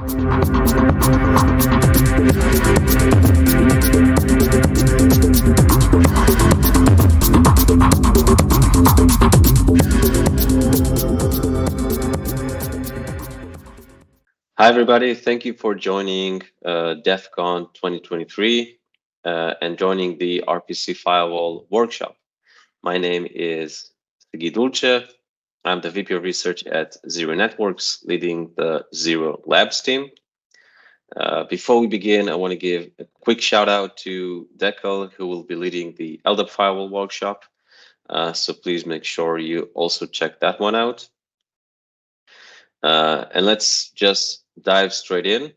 Hi, everybody. Thank you for joining DEATHCon 2023 and joining the RPC Firewall workshop. My name is Sigi Dulce. I'm the VP of Research at Zero Networks, leading the Zero Labs team. Before we begin, I want to give a quick shout out to Dekel, who will be leading the LDAP Firewall workshop. So please make sure you also check that one out. And let's just dive straight in.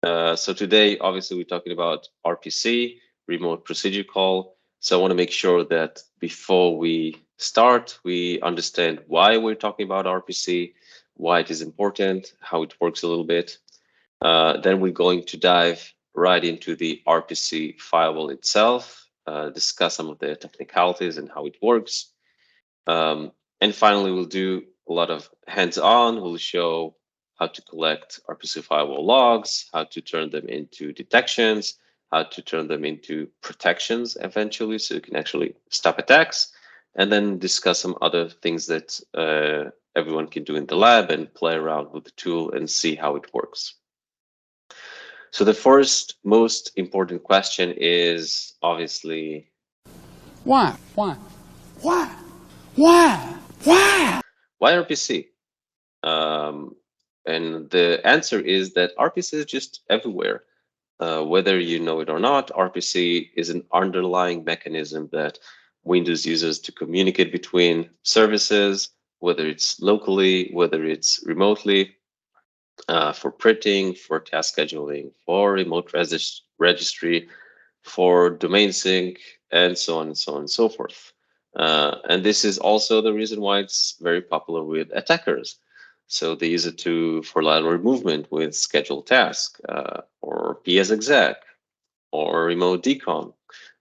So today, obviously, we're talking about RPC, remote procedure call. So I want to make sure that before we start, we understand why we're talking about RPC, why it is important, how it works a little bit. Then we're going to dive right into the RPC firewall itself, discuss some of the technicalities and how it works. And finally, we'll do a lot of hands-on. We'll show how to collect RPC firewall logs, how to turn them into detections, how to turn them into protections eventually, so you can actually stop attacks, and then discuss some other things that everyone can do in the lab and play around with the tool and see how it works. So the first most important question is obviously, why? Why RPC? And the answer is that RPC is just everywhere. Whether you know it or not, RPC is an underlying mechanism that Windows uses to communicate between services, whether it's locally, whether it's remotely, for printing, for task scheduling, for remote registry, for domain sync, and so on and so on and so forth. And this is also the reason why it's very popular with attackers. So they use it for lateral movement with scheduled task, or PSExec, or remote decon.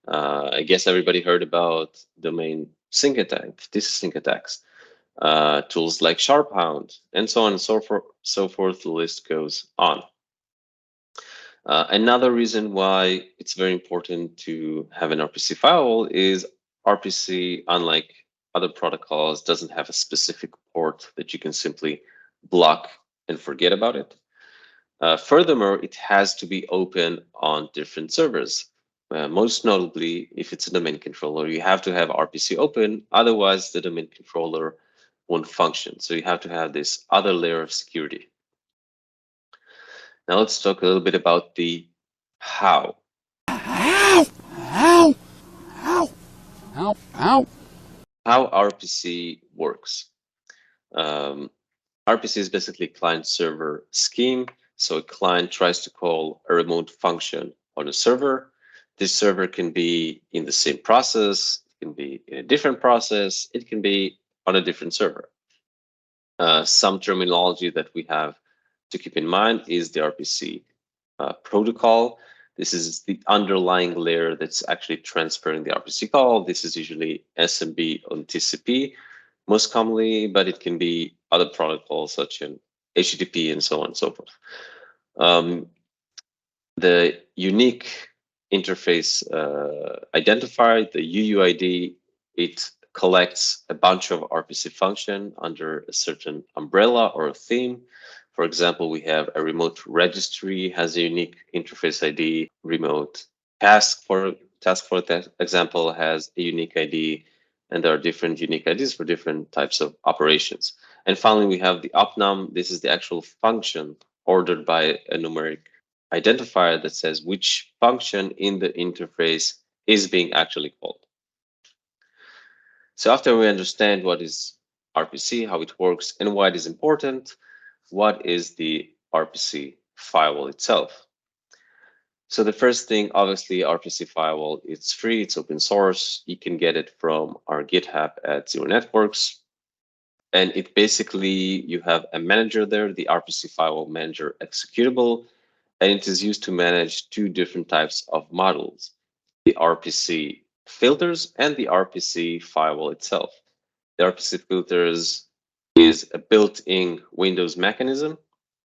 I guess everybody heard about domain sync attacks, sync attacks, tools like SharpHound, and so on and so forth. The list goes on. Another reason why it's very important to have an RPC firewall is RPC, unlike other protocols, doesn't have a specific port that you can simply block and forget about it. Furthermore, it has to be open on different servers. Most notably, if it's a domain controller, you have to have RPC open, otherwise the domain controller won't function. So you have to have this other layer of security. Now let's talk a little bit about the how. How RPC works. RPC is basically client-server scheme. So a client tries to call a remote function on a server. This server can be in the same process, it can be in a different process, it can be on a different server. Some terminology that we have to keep in mind is the RPC protocol. This is the underlying layer that's actually transferring the RPC call. This is usually SMB on TCP most commonly, but it can be other protocols such as HTTP and so on and so forth. The unique interface identifier, the UUID, it collects a bunch of RPC function under a certain umbrella or a theme. For example, we have a remote registry has a unique interface ID. Remote task for that example has a unique ID, and there are different unique IDs for different types of operations. And finally, we have the opnum. This is the actual function ordered by a numeric identifier that says which function in the interface is being actually called. So after we understand what is RPC, how it works, and why it is important, what is the RPC firewall itself? So the first thing, obviously, RPC firewall, it's free, it's open source. You can get it from our GitHub at Zero Networks. And it basically, you have a manager there, the RPC firewall manager executable, and it is used to manage two different types of models, the RPC filters and the RPC firewall itself. The RPC filters is a built-in Windows mechanism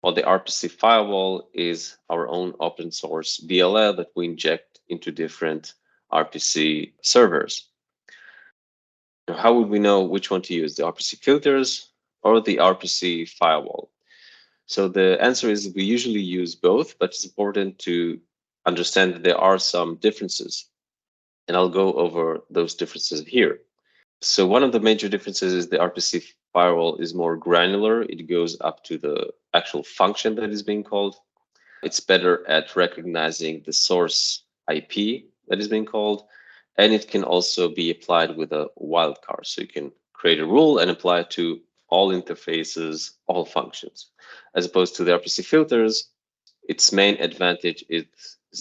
While the RPC firewall is our own open source BLL that we inject into different RPC servers. Now, how would we know which one to use, the RPC filters or the RPC firewall? So the answer is we usually use both, but it's important to understand that there are some differences. And I'll go over those differences here. So one of the major differences is the RPC firewall is more granular. It goes up to the actual function that is being called. It's better at recognizing the source IP that is being called, and it can also be applied with a wildcard. So you can create a rule and apply it to all interfaces, all functions. As opposed to the RPC filters, its main advantage is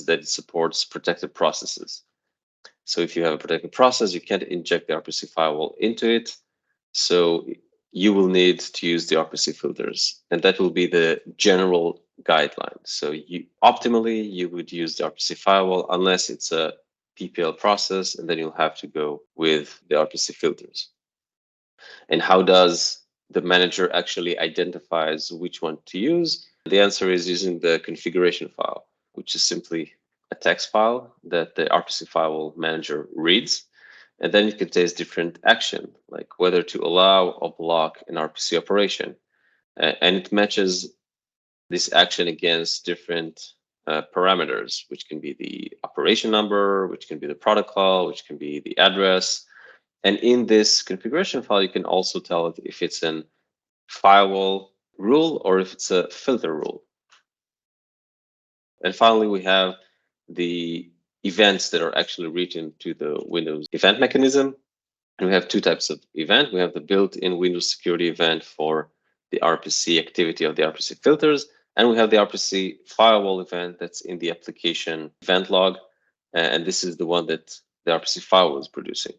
that it supports protected processes. So if you have a protected process, you can't inject the RPC firewall into it. So you will need to use the RPC filters, and that will be the general guideline. So optimally, you would use the RPC firewall unless it's a PPL process, and then you'll have to go with the RPC filters. And how does the manager actually identifies which one to use? The answer is using the configuration file, which is simply a text file that the RPC firewall manager reads. And then it contains different action, like whether to allow or block an RPC operation. And it matches this action against different parameters, which can be the operation number, which can be the protocol, which can be the address. And in this configuration file, you can also tell it if it's an firewall rule or if it's a filter rule. And finally, we have the events that are actually written to the Windows event mechanism. And we have two types of event. We have the built-in Windows security event for the RPC activity of the RPC filters. And we have the RPC firewall event that's in the application event log. And this is the one that the RPC firewall is producing.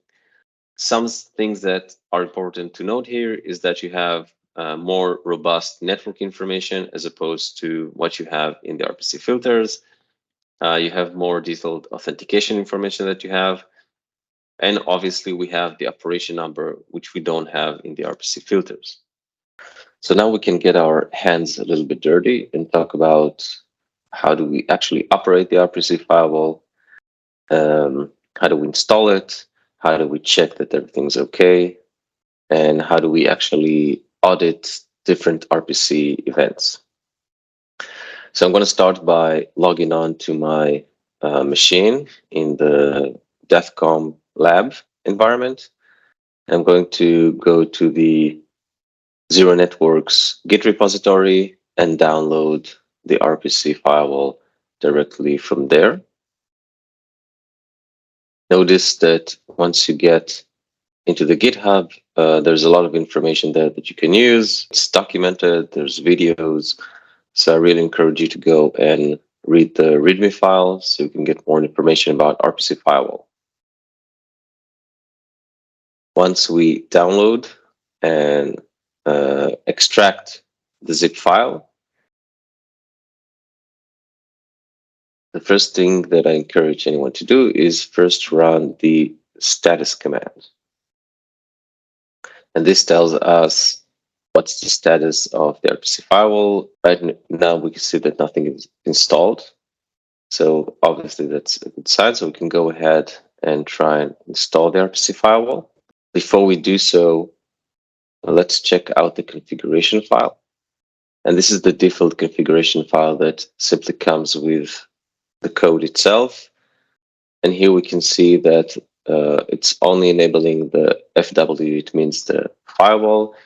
Some things that are important to note here is that you have more robust network information as opposed to what you have in the RPC filters. You have more detailed authentication information that you have. And obviously, we have the operation number, which we don't have in the RPC filters. So now we can get our hands a little bit dirty and talk about how do we actually operate the RPC firewall, how do we install it, how do we check that everything's okay, and how do we actually audit different RPC events. So I'm going to start by logging on to my machine in the DEATHCon lab environment. I'm going to go to the Zero Networks Git repository and download the RPC firewall directly from there. Notice that once you get into the GitHub, there's a lot of information there that you can use. It's documented, there's videos. So I really encourage you to go and read the README file so you can get more information about RPC firewall. Once we download and extract the zip file, the first thing that I encourage anyone to do is first run the status command. And this tells us what's the status of the RPC firewall. Right now we can see that nothing is installed. So obviously that's a good sign. So we can go ahead and try and install the RPC firewall. Before we do so, let's check out the configuration file. And this is the default configuration file that simply comes with the code itself. And here we can see that it's only enabling the FW, it means the firewall.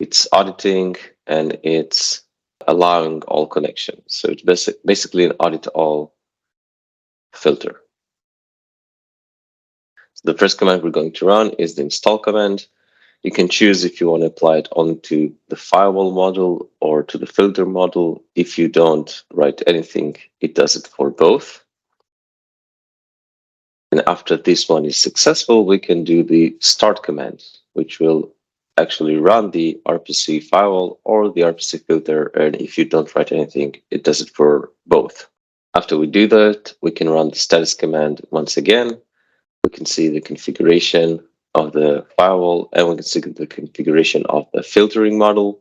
It's auditing and it's allowing all connections. So it's basically an audit all filter. So the first command we're going to run is the install command. You can choose if you want to apply it only to the firewall model or to the filter model. If you don't write anything, it does it for both. And after this one is successful, we can do the start command, which will actually run the RPC firewall or the RPC filter. And if you don't write anything, it does it for both. After we do that, we can run the status command once again. We can see the configuration of the firewall and we can see the configuration of the filtering model.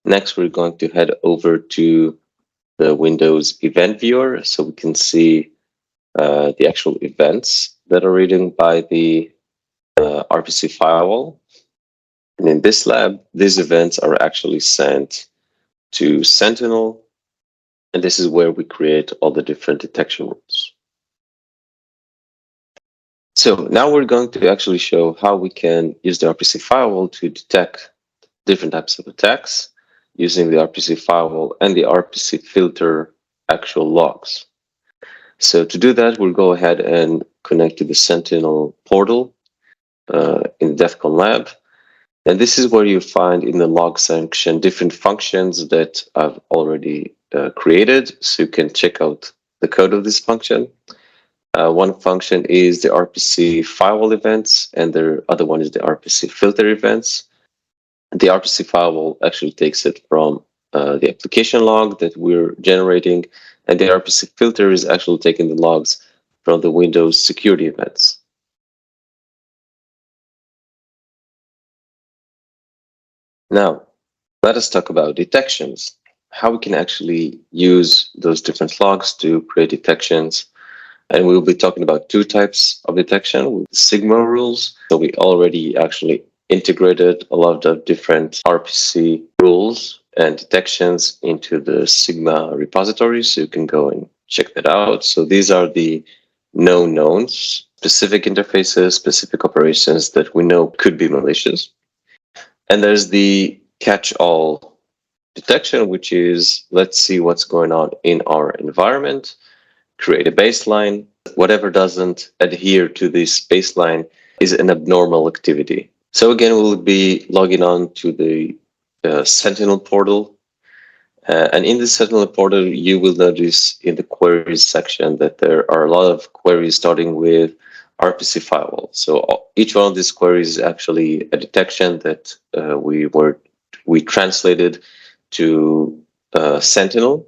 Next, we're going to head over to the Windows event viewer so we can see the actual events that are written by the RPC firewall. And in this lab, these events are actually sent to Sentinel, and this is where we create all the different detection rules. So now we're going to actually show how we can use the RPC firewall to detect different types of attacks using the RPC firewall and the RPC filter actual logs. So to do that, we'll go ahead and connect to the Sentinel portal in DEATHCon lab. And this is where you find in the log section different functions that I've already created. So you can check out the code of this function. One function is the RPC firewall events, and the other one is the RPC filter events. The RPC firewall actually takes it from the application log that we're generating, and the RPC filter is actually taking the logs from the Windows security events. Now, let us talk about detections, how we can actually use those different logs to create detections. And we'll be talking about two types of detection with Sigma rules. So we already actually integrated a lot of different RPC rules and detections into the Sigma repository. So you can go and check that out. So these are the known knowns, specific interfaces, specific operations that we know could be malicious. And there's the catch-all detection, which is, let's see what's going on in our environment, create a baseline. Whatever doesn't adhere to this baseline is an abnormal activity. So again, we'll be logging on to the Sentinel portal. And in the Sentinel portal, you will notice in the queries section that there are a lot of queries starting with RPC firewall. So each one of these queries is actually a detection that we translated to Sentinel.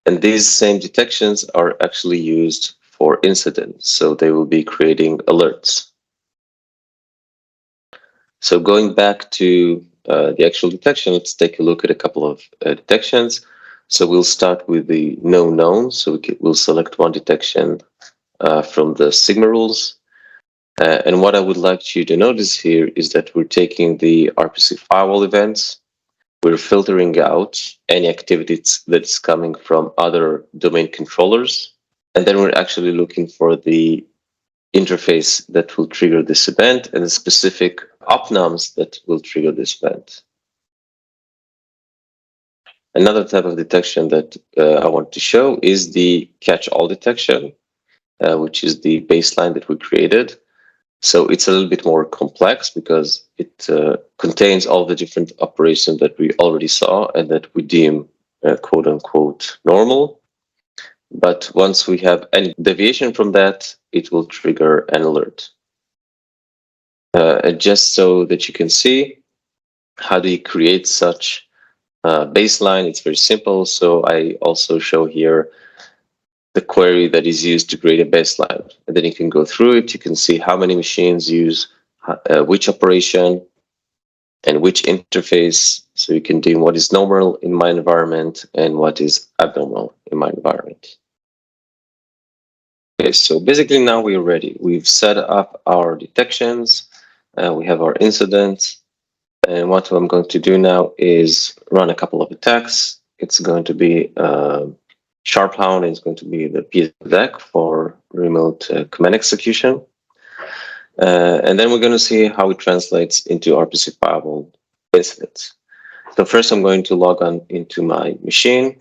And these same detections are actually used for incidents. So they will be creating alerts. So going back to the actual detection, let's take a look at a couple of detections. So we'll start with the known knowns. So we'll select one detection from the Sigma rules. And what I would like you to notice here is that we're taking the RPC firewall events. We're filtering out any activities that's coming from other domain controllers. And then we're actually looking for the interface that will trigger this event and the specific opnums that will trigger this event. Another type of detection that I want to show is the catch-all detection, which is the baseline that we created. So it's a little bit more complex because it contains all the different operations that we already saw and that we deem quote unquote normal. But once we have any deviation from that, it will trigger an alert. And just so that you can see how do you create such baseline, it's very simple. So I also show here the query that is used to create a baseline. And then you can go through it. You can see how many machines use which operation and which interface. So you can deem what is normal in my environment and what is abnormal in my environment. Okay, so basically now we're ready. We've set up our detections. We have our incidents. And what I'm going to do now is run a couple of attacks. It's going to be Sharphound is going to be the PSEC for remote command execution. And then we're going to see how it translates into RPC firewall incidents. So first I'm going to log on into my machine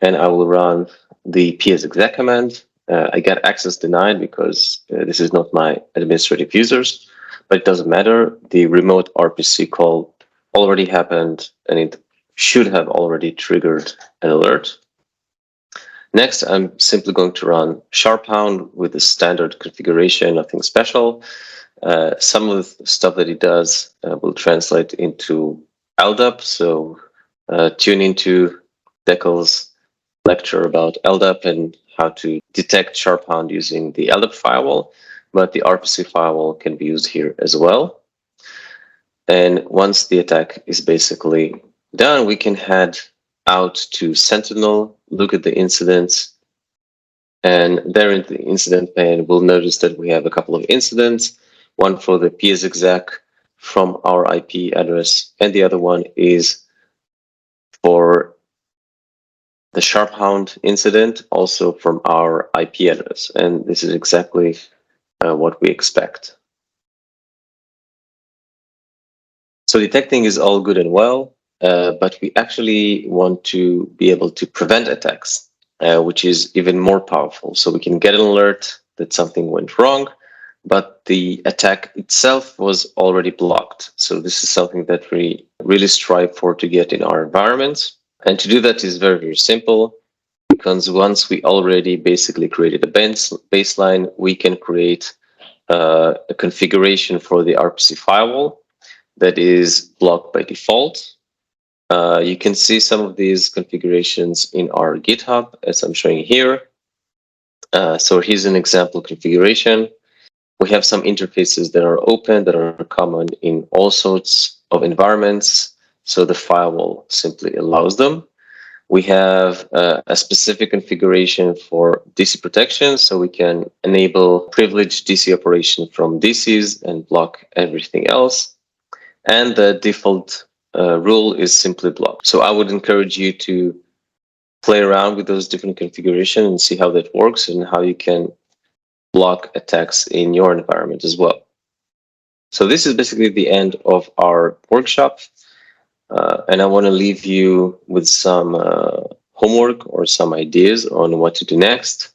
and I will run the PSEC command. I get access denied because this is not my administrative users, but it doesn't matter. The remote RPC call already happened and it should have already triggered an alert. Next, I'm simply going to run Sharphound with the standard configuration, nothing special. Some of the stuff that it does will translate into LDAP. So tune into Deckel's lecture about LDAP and how to detect Sharphound using the LDAP firewall, but the RPC firewall can be used here as well. And once the attack is basically done, we can head out to Sentinel, look at the incidents, and there in the incident pane, we'll notice that we have a couple of incidents, one for the PS exec from our IP address, and the other one is for the Sharphound incident, also from our IP address. And this is exactly what we expect. So detecting is all good and well, but we actually want to be able to prevent attacks, which is even more powerful. So we can get an alert that something went wrong, but the attack itself was already blocked. So this is something that we really strive for to get in our environments. And to do that is very, very simple, because once we already basically created a baseline, we can create a configuration for the RPC firewall that is blocked by default. You can see some of these configurations in our GitHub, as I'm showing here. So here's an example configuration. We have some interfaces that are open, that are common in all sorts of environments. So the firewall simply allows them. We have a specific configuration for DC protection, so we can enable privileged DC operation from DCs and block everything else. And the default rule is simply block. So I would encourage you to play around with those different configurations and see how that works and how you can block attacks in your environment as well. So this is basically the end of our workshop. And I want to leave you with some homework or some ideas on what to do next.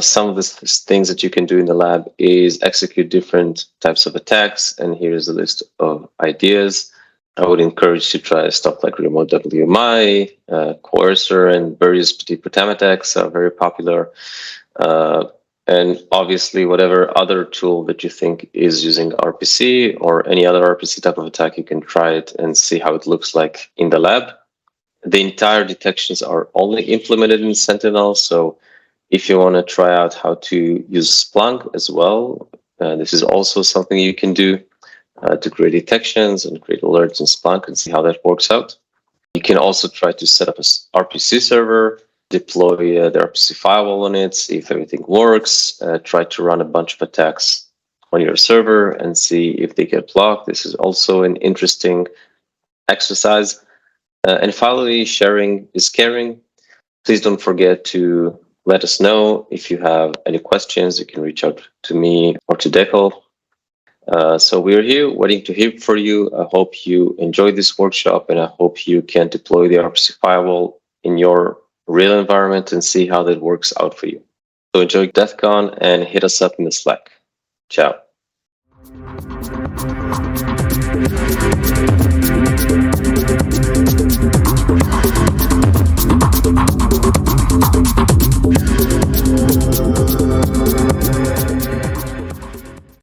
Some of the things that you can do in the lab is execute different types of attacks. And here's a list of ideas. I would encourage you to try stuff like remote WMI, coercer, and various petit-potem attacks are very popular. And obviously, whatever other tool that you think is using RPC or any other RPC type of attack, you can try it and see how it looks like in the lab. The entire detections are only implemented in Sentinel. So if you want to try out how to use Splunk as well, this is also something you can do to create detections and create alerts in Splunk and see how that works out. You can also try to set up an RPC server, deploy the RPC firewall on it, see if everything works, try to run a bunch of attacks on your server and see if they get blocked. This is also an interesting exercise. And finally, sharing is caring. Please don't forget to let us know if you have any questions. You can reach out to me or to Dekel. So we're here waiting to hear from you. I hope you enjoyed this workshop, and I hope you can deploy the RPC firewall in your real environment and see how that works out for you. So enjoy DEATHCon and hit us up in the Slack. Ciao.